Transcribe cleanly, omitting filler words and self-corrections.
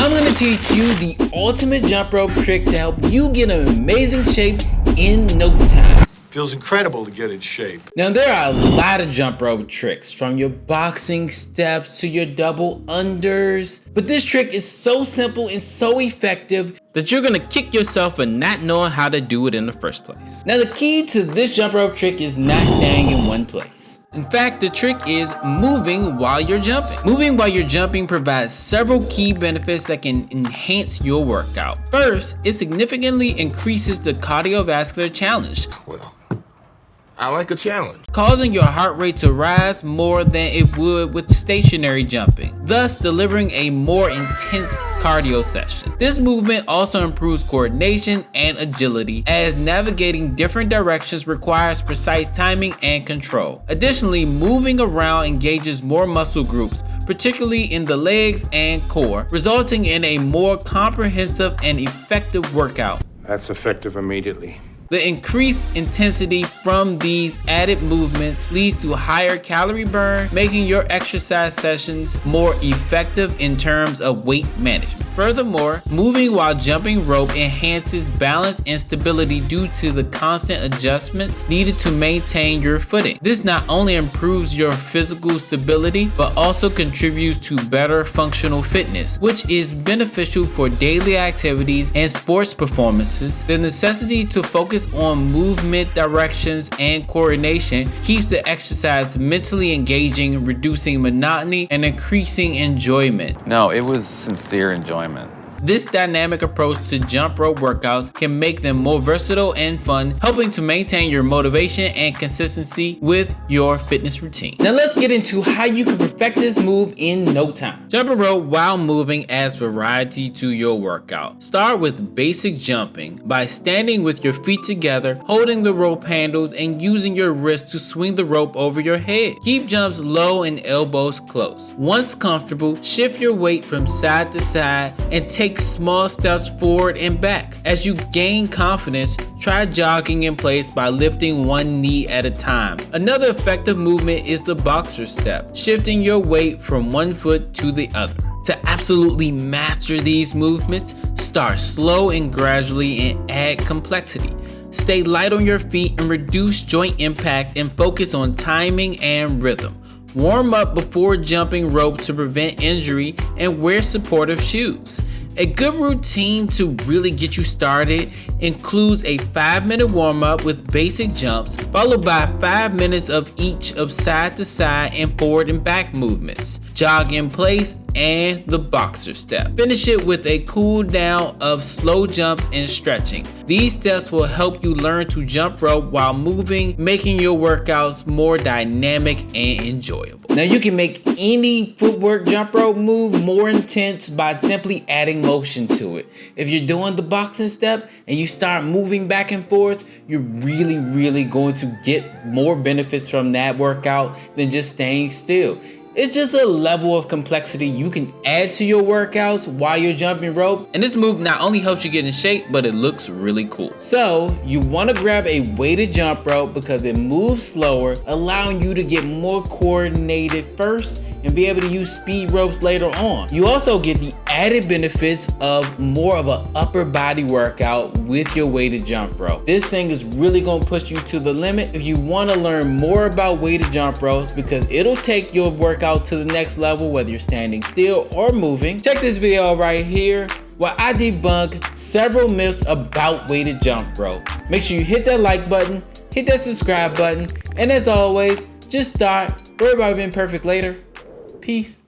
I'm going to teach you the ultimate jump rope trick to help you get in amazing shape in no time. Feels incredible to get in shape. Now there are a lot of jump rope tricks, from your boxing steps to your double unders, but this trick is so simple and so effective that you're gonna kick yourself for not knowing how to do it in the first place. Now the key to this jump rope trick is not staying in one place. In fact, the trick is moving while you're jumping. Moving while you're jumping provides several key benefits that can enhance your workout. First, it significantly increases the cardiovascular challenge. Well, I like a challenge. Causing your heart rate to rise more than it would with stationary jumping, thus delivering a more intense cardio session. This movement also improves coordination and agility, as navigating different directions requires precise timing and control. Additionally, moving around engages more muscle groups, particularly in the legs and core, resulting in a more comprehensive and effective workout. That's effective immediately. The increased intensity from these added movements leads to higher calorie burn, making your exercise sessions more effective in terms of weight management. Furthermore, moving while jumping rope enhances balance and stability due to the constant adjustments needed to maintain your footing. This not only improves your physical stability, but also contributes to better functional fitness, which is beneficial for daily activities and sports performances. The necessity to focus on movement directions and coordination keeps the exercise mentally engaging, reducing monotony and increasing enjoyment. No, it was sincere enjoyment. This dynamic approach to jump rope workouts can make them more versatile and fun, helping to maintain your motivation and consistency with your fitness routine. Now let's get into how you can perfect this move in no time. Jumping rope while moving adds variety to your workout. Start with basic jumping by standing with your feet together, holding the rope handles, and using your wrist to swing the rope over your head. Keep jumps low and elbows close. Once comfortable, shift your weight from side to side and take small steps forward and back. As you gain confidence, try jogging in place by lifting one knee at a time. Another effective movement is the boxer step, shifting your weight from one foot to the other. To absolutely master these movements, start slow and gradually and add complexity. Stay light on your feet and reduce joint impact, and focus on timing and rhythm. Warm up before jumping rope to prevent injury, and wear supportive shoes. A good routine to really get you started includes a 5-minute warm-up with basic jumps, followed by 5 minutes of each of side to side and forward and back movements, jog in place, and the boxer step. Finish it with a cool down of slow jumps and stretching. These steps will help you learn to jump rope while moving, making your workouts more dynamic and enjoyable. Now you can make any footwork jump rope move more intense by simply adding motion to it. If you're doing the boxing step and you start moving back and forth, you're really going to get more benefits from that workout than just staying still. It's just a level of complexity you can add to your workouts while you're jumping rope, and this move not only helps you get in shape, but it looks really cool. So you want to grab a weighted jump rope because it moves slower, allowing you to get more coordinated first and be able to use speed ropes later on. You also get the added benefits of more of an upper body workout with your weighted jump rope. This thing is really gonna push you to the limit if you wanna learn more about weighted jump ropes, because it'll take your workout to the next level whether you're standing still or moving. Check this video right here where I debunk several myths about weighted jump rope. Make sure you hit that like button, hit that subscribe button, and as always, just start. Worry about being perfect later. Peace.